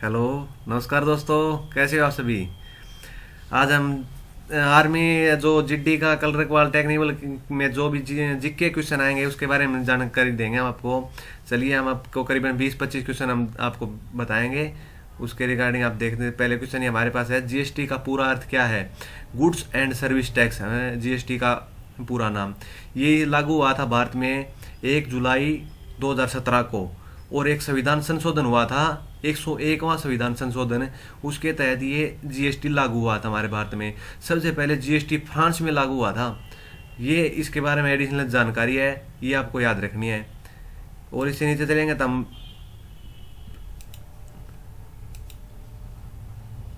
Hello. नमस्कार दोस्तों, कैसे हो आप सभी। आज हम आर्मी जो जीडी का कल रखवाल टेक्निकल में जो भी जीके क्वेश्चन आएंगे उसके बारे में जानकारी देंगे हम आपको। चलिए, हम आपको करीबन 20-25 क्वेश्चन हम आपको बताएंगे। उसके रिगार्डिंग आप देखते हैं। पहले क्वेश्चन ही हमारे पास है, जीएसटी का पूरा अर्थ क्या है। गुड्स एंड सर्विस टैक्स है जीएसटी का पूरा नाम। ये लागू हुआ था भारत में 1 जुलाई 2017 को, और एक संविधान संशोधन हुआ था, 101वां संविधान संशोधन। उसके तहत ये जीएसटी लागू हुआ था हमारे भारत में। सबसे पहले जीएसटी फ्रांस में लागू हुआ था। ये इसके बारे में एडिशनल जानकारी है, ये आपको याद रखनी है। और इससे नीचे चलेंगे तो हम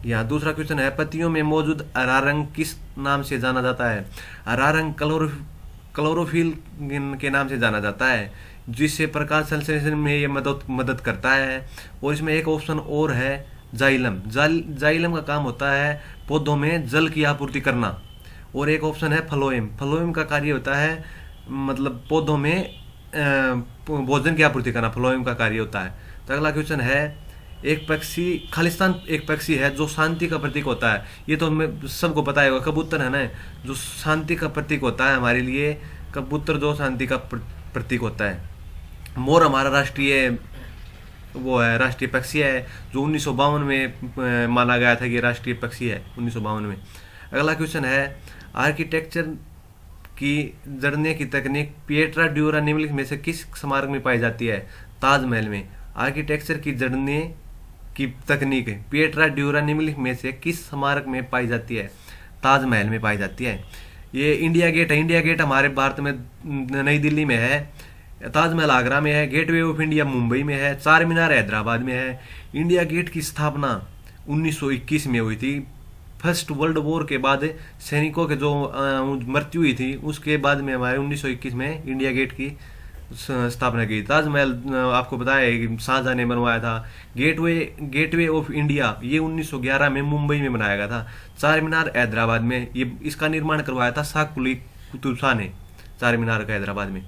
यहाँ दूसरा क्वेश्चन है, पत्तियों में मौजूद हरा रंग किस नाम से जाना जाता है। हरा रंग क्लोरोफिल के नाम से जाना जाता है, जिससे प्रकाश संश्लेषण में ये मदद करता है। और इसमें एक ऑप्शन और है, जाइलम। जाइलम का काम होता है पौधों में जल की आपूर्ति करना। और एक ऑप्शन है फ्लोएम। फ्लोएम का कार्य होता है मतलब पौधों में भोजन की आपूर्ति करना, फ्लोएम का कार्य होता है। तो अगला क्वेश्चन है, एक पक्षी खालिस्तान एक पक्षी है जो शांति का प्रतीक होता है। ये तो हमें सबको पता है, कबूतर है ना, जो शांति का प्रतीक होता है हमारे लिए। कबूतर जो शांति का प्रतीक होता है। मोर हमारा राष्ट्रीय वो है, राष्ट्रीय पक्षी है, जो 1952 में माना गया था कि राष्ट्रीय पक्षी है, 1952 में। अगला क्वेश्चन है, आर्किटेक्चर की जड़ने की तकनीक पिएट्रा ड्यूरा निम्नलिखित में से किस स्मारक में पाई जाती है। ताजमहल में। आर्किटेक्चर की जड़ने की तकनीक पिएट्रा ड्यूरा निम्नलिखित में से किस स्मारक में पाई जाती है। ताजमहल में पाई जाती है। ये इंडिया गेट है। इंडिया गेट हमारे भारत में नई दिल्ली में है। ताजमहल आगरा में है। गेटवे ऑफ इंडिया मुंबई में है। चार मीनार हैदराबाद में है। इंडिया गेट की स्थापना 1921 में हुई थी। फर्स्ट वर्ल्ड वॉर के बाद सैनिकों के जो मृत्यु हुई थी, उसके बाद में हमारे 1921 में इंडिया गेट की स्थापना की। ताजमहल आपको पता है कि शाहजहां ने बनवाया था। गेटवे ऑफ इंडिया ये 1911 में मुंबई में बनाया गया था। चार मीनार हैदराबाद में, ये इसका निर्माण करवाया था शाह कुली कुतुब शाह ने, चार मीनार का हैदराबाद में।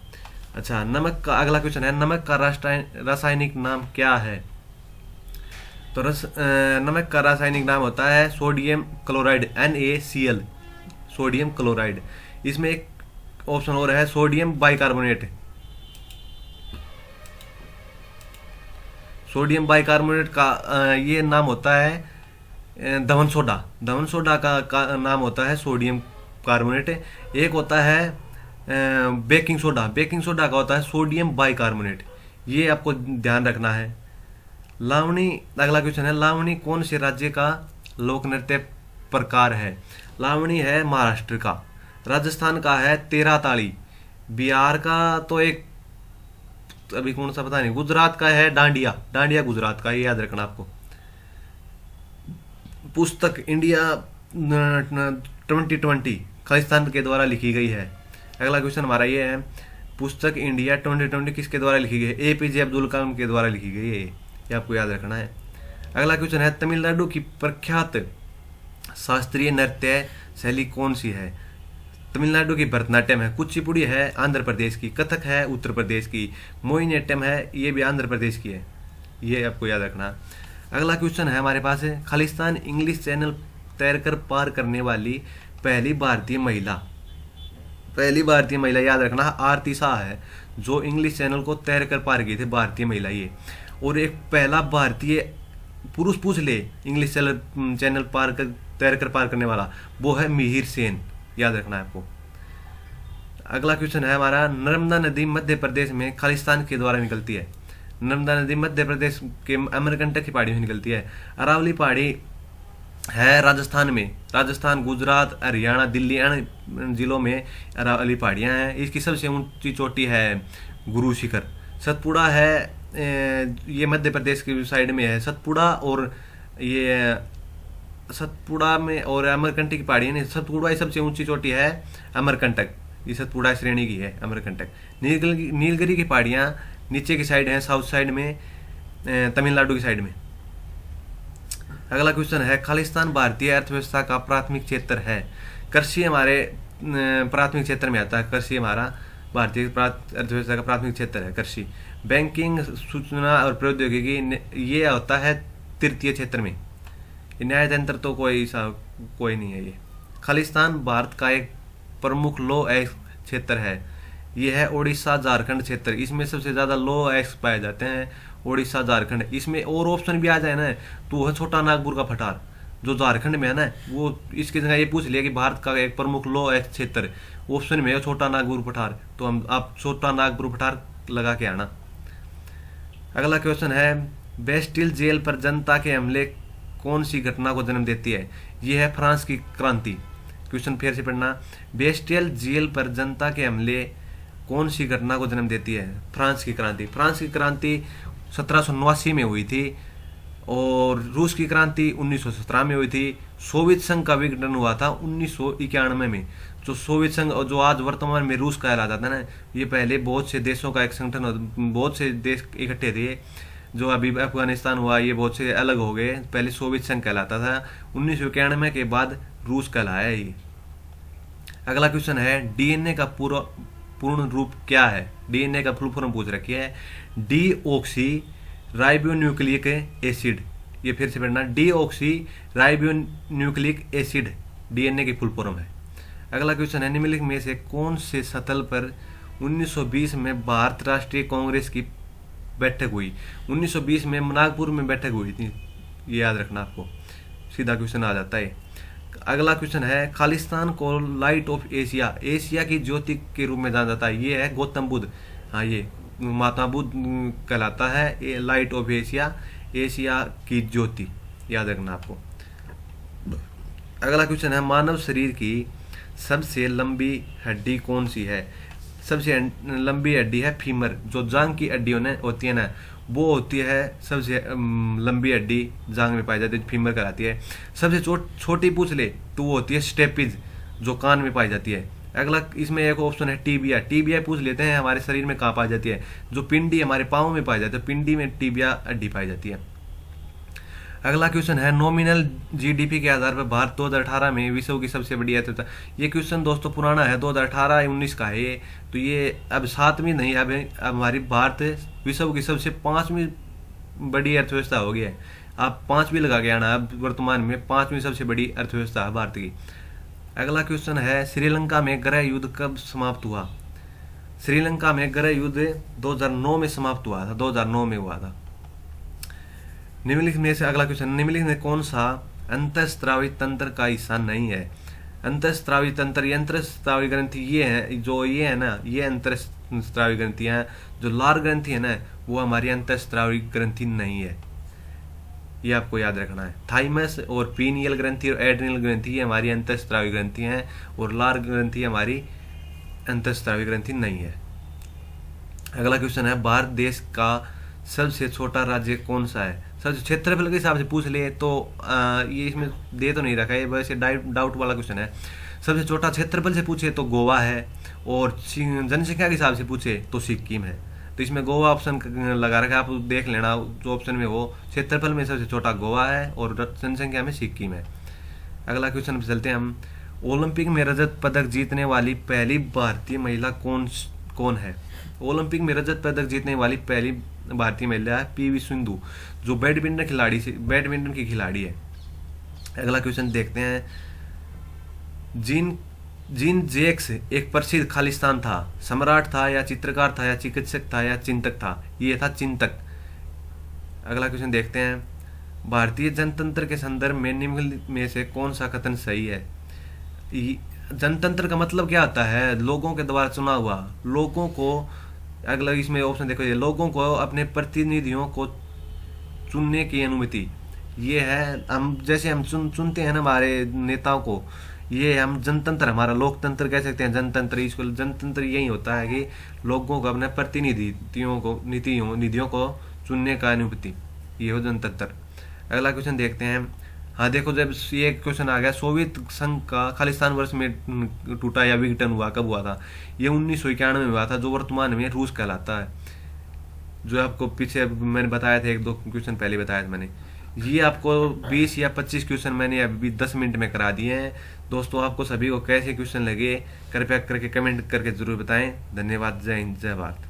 अच्छा, नमक का अगला क्वेश्चन है, नमक का रासायनिक नाम क्या है। तो नमक का रासायनिक नाम होता है sodium chloride, NaCl, sodium chloride. इसमें एक ऑप्शन और है, सोडियम बाइकार्बोनेट। सोडियम बाइकार्बोनेट का ये नाम होता है धवन सोडा। धवन सोडा का नाम होता है सोडियम कार्बोनेट। एक होता है बेकिंग सोडा। बेकिंग सोडा का होता है सोडियम बाइकार्बोनेट। ये आपको ध्यान रखना है। लावणी, अगला क्वेश्चन है, लावणी कौन से राज्य का लोक नृत्य प्रकार है। लावणी है महाराष्ट्र का। राजस्थान का है तेरा ताली। बिहार का तो एक अभी कौन सा पता नहीं। गुजरात का है डांडिया। डांडिया गुजरात का, ये याद रखना आपको। पुस्तक इंडिया 2020 खालिस्तान के द्वारा लिखी गई है। अगला क्वेश्चन हमारा ये है, पुस्तक इंडिया 2020 किसके द्वारा लिखी गई है। APJ अब्दुल कलाम के द्वारा लिखी गई है, ये आपको याद रखना है। अगला क्वेश्चन है, तमिलनाडु की प्रख्यात शास्त्रीय नृत्य शैली कौन सी है। तमिलनाडु की भरतनाट्यम है। कुचिपुड़ी है आंध्र प्रदेश की। कथक है उत्तर प्रदेश की। मोहिनीअट्टम है, ये भी आंध्र प्रदेश की है, ये आपको याद रखना। अगला क्वेश्चन है हमारे पास है, खालिस्तान इंग्लिश चैनल तैरकर पार करने वाली पहली भारतीय महिला। पहली भारतीय महिला याद रखना आरती शाह है, जो इंग्लिश चैनल को तैरकर पार की थी, भारतीय महिला ये। और एक पहला भारतीय पुरुष पूछ ले इंग्लिश चैनल तैरकर पार करने वाला, वो है मिहिर सेन, याद रखना है आपको। अगला क्वेश्चन है हमारा, नर्मदा नदी मध्य प्रदेश में खालिस्तान के द्वारा निकलती है। नर्मदा नदी मध्य प्रदेश के अमरकंटक की पहाड़ी में निकलती है। अरावली पहाड़ी है राजस्थान में। राजस्थान, गुजरात, हरियाणा, दिल्ली अन्य जिलों में अरावली पहाड़ियाँ हैं। इसकी सबसे ऊंची चोटी है गुरु शिखर। सतपुड़ा है, ये मध्य प्रदेश की साइड में है सतपुड़ा। और ये सतपुड़ा में और अमरकंटक की पहाड़ी है। सतपुड़ा की सबसे ऊंची चोटी है अमरकंटक, ये सतपुड़ा श्रेणी की है अमरकंटक। नीलगिरी की पहाड़ियाँ नीचे की साइड हैं, साउथ साइड में, तमिलनाडु की साइड में। अगला क्वेश्चन है, खालिस्तान भारतीय अर्थव्यवस्था का प्राथमिक क्षेत्र है। कृषि हमारे प्राथमिक क्षेत्र में आता है। कृषि हमारा भारतीय अर्थव्यवस्था का प्राथमिक क्षेत्र है कृषि। बैंकिंग, सूचना और प्रौद्योगिकी ये होता है तृतीय क्षेत्र में। ये न्यायतंत्र तो कोई नहीं है। ये खालिस्तान भारत का एक प्रमुख लो एक्ट क्षेत्र है। यह है उड़ीसा झारखंड क्षेत्र। इसमें सबसे ज़्यादा लो एक्ट पाए जाते हैं, उड़ीसा झारखंड। इसमें और ऑप्शन भी आ जाए ना तो वह छोटा नागपुर का पठार जो झारखंड में है ना, वो इसकी जगह ये पूछ लिया कि भारत का एक प्रमुख लो एक्ट क्षेत्र, ऑप्शन में है छोटा नागपुर पठार, तो हम आप छोटा नागपुर पठार लगा के आना। अगला क्वेश्चन है, बेस्टिल जेल पर जनता के हमले कौन सी घटना को जन्म देती है? यह है फ्रांस की क्रांति। क्वेश्चन फिर से पढ़ना, बेस्टिल जेल पर जनता के हमले कौन सी घटना को जन्म देती है? फ्रांस की क्रांति। फ्रांस की क्रांति 1789 में हुई थी और रूस की क्रांति 1917 में हुई थी। सोवियत संघ का विघटन हुआ था 1991 में। जो सोवियत संघ और जो आज वर्तमान में रूस कहलाता था ना, ये पहले बहुत से देशों का एक संगठन, बहुत से देश इकट्ठे थे। जो अभी अफगानिस्तान हुआ, ये बहुत से अलग हो गए। पहले सोवियत संघ कहलाता था, 1991 के बाद रूस कहलाया ये। अगला क्वेश्चन है, डीएनए का पूर्ण रूप क्या है? डीएनए का फुल फॉर्म पूछ रखी है, डीऑक्सी राइबोन्यूक्लिक एसिड। ये फिर से पढ़ना, डीऑक्सी राइबोन्यूक्लिक एसिड डीएनए की फुल फॉर्म है। अगला क्वेश्चन है, निम्नलिखित में से कौन से स्थल पर 1920 में भारत राष्ट्रीय कांग्रेस की बैठक हुई? 1920 में नागपुर में बैठक हुई थी, ये याद रखना आपको, सीधा क्वेश्चन आ जाता है। अगला क्वेश्चन है, खालिस्तान को लाइट ऑफ एशिया, एशिया की ज्योति के रूप में जाना जाता है। ये है गौतम बुद्ध, हाँ ये महात्मा बुद्ध कहलाता है। ये लाइट ऑफ एशिया, एशिया की ज्योति, याद रखना आपको। अगला क्वेश्चन है, मानव शरीर की सबसे लंबी हड्डी कौन सी है? सबसे लंबी हड्डी है फीमर। जो जांग की हड्डी होती है ना, वो होती है सबसे लंबी हड्डी, जांग में पाई जाती है, फीमर कहलाती है। सबसे छोटी पूछ ले तो वो होती है स्टेपिज, जो कान में पाई जाती है। अगला इसमें एक ऑप्शन है टीबिया। टीबिया पूछ लेते हैं हमारे शरीर में कहाँ पाई जाती है? जो पिंडी हमारे पाँव में पाई जाती है, पिंडी में टीबिया हड्डी पाई जाती है। अगला क्वेश्चन है, नॉमिनल जीडीपी के आधार पर भारत 2018 में विश्व की सबसे बड़ी अर्थव्यवस्था। ये क्वेश्चन दोस्तों पुराना है, 2018-19 का है ये, तो ये अब 7वीं नहीं, अब हमारी भारत विश्व की सबसे 5वीं बड़ी अर्थव्यवस्था हो गई है। आप 5वीं लगा के आना, अब वर्तमान में 5वीं सबसे बड़ी अर्थव्यवस्था है भारत की। अगला क्वेश्चन है, श्रीलंका में गृह युद्ध कब समाप्त हुआ? श्रीलंका में गृह युद्ध 2009 में समाप्त हुआ था, 2009 में हुआ था। निम्नलिखित में से अगला क्वेश्चन, निम्नलिखित में कौन सा अंतःस्रावी तंत्र का हिस्सा नहीं है? अंतःस्रावी तंत्र, यंत्रस्रावी ग्रंथि ये है, जो ये है ना, ये अंतःस्रावी ग्रंथियां हैं। जो लार ग्रंथि है ना, वो हमारी अंतःस्रावी ग्रंथि नहीं है, ये आपको याद रखना है। थाइमस और पीनियल ग्रंथि और एड्रिनल ग्रंथि ये हमारी अंतःस्रावी ग्रंथि हैं, और लार ग्रंथि हमारी अंतःस्रावी ग्रंथि नहीं है। अगला क्वेश्चन है, भारत देश का सबसे छोटा राज्य कौन सा है? सबसे क्षेत्रफल के हिसाब से पूछ ले तो ये इसमें दे तो नहीं रखा है, वैसे डाउट वाला क्वेश्चन है। सबसे छोटा क्षेत्रफल से पूछे तो गोवा है, और जनसंख्या के हिसाब से पूछे तो सिक्किम है। तो इसमें गोवा ऑप्शन लगा रखा है, आप देख लेना जो ऑप्शन में हो। क्षेत्रफल में सबसे छोटा गोवा है और जनसंख्या में सिक्किम है। अगला क्वेश्चन पे चलते हैं हम, ओलंपिक में रजत पदक जीतने वाली पहली भारतीय महिला कौन है? ओलंपिक में रजत पदक जीतने वाली पहली भारतीय महिला है पीवी सिंधु, जो बैडमिंटन की खिलाड़ी है। अगला क्वेश्चन देखते हैं, जीन जैक्स एक प्रसिद्ध खालिस्तान था, सम्राट था या चित्रकार था या चिकित्सक था या चिंतक था? ये था चिंतक। अगला क्वेश्चन देखते हैं, भारतीय जनतंत्र के संदर्भ में निम्न में से कौन सा कथन सही है? जनतंत्र का मतलब क्या होता है? लोगों के द्वारा चुना हुआ, लोगों को, अगला इसमें ऑप्शन देखो, ये लोगों को अपने प्रतिनिधियों को चुनने की अनुमति। ये है, हम जैसे हम चुनते हैं ना हमारे नेताओं को, ये हम जनतंत्र, हमारा लोकतंत्र कह सकते हैं, जनतंत्र। इसको जनतंत्र यही होता है कि लोगों को अपने प्रतिनिधियों को, निधियों को चुनने का अनुमति, ये हो जनतंत्र। अगला क्वेश्चन देखते हैं, हाँ देखो, जब ये क्वेश्चन आ गया, सोवियत संघ का खालिस्तान वर्ष में टूटा या विघटन हुआ, कब हुआ था? ये 1991 में हुआ था, जो वर्तमान में रूस कहलाता है। जो आपको पीछे मैंने बताया था, 1-2 क्वेश्चन पहले बताया था मैंने। ये आपको 20 या 25 क्वेश्चन मैंने अभी 10 मिनट में करा दिए हैं। दोस्तों, आपको सभी को कैसे क्वेश्चन लगे कृपया करके कमेंट करके जरूर बताएं। धन्यवाद। जय हिंद, जय भारत।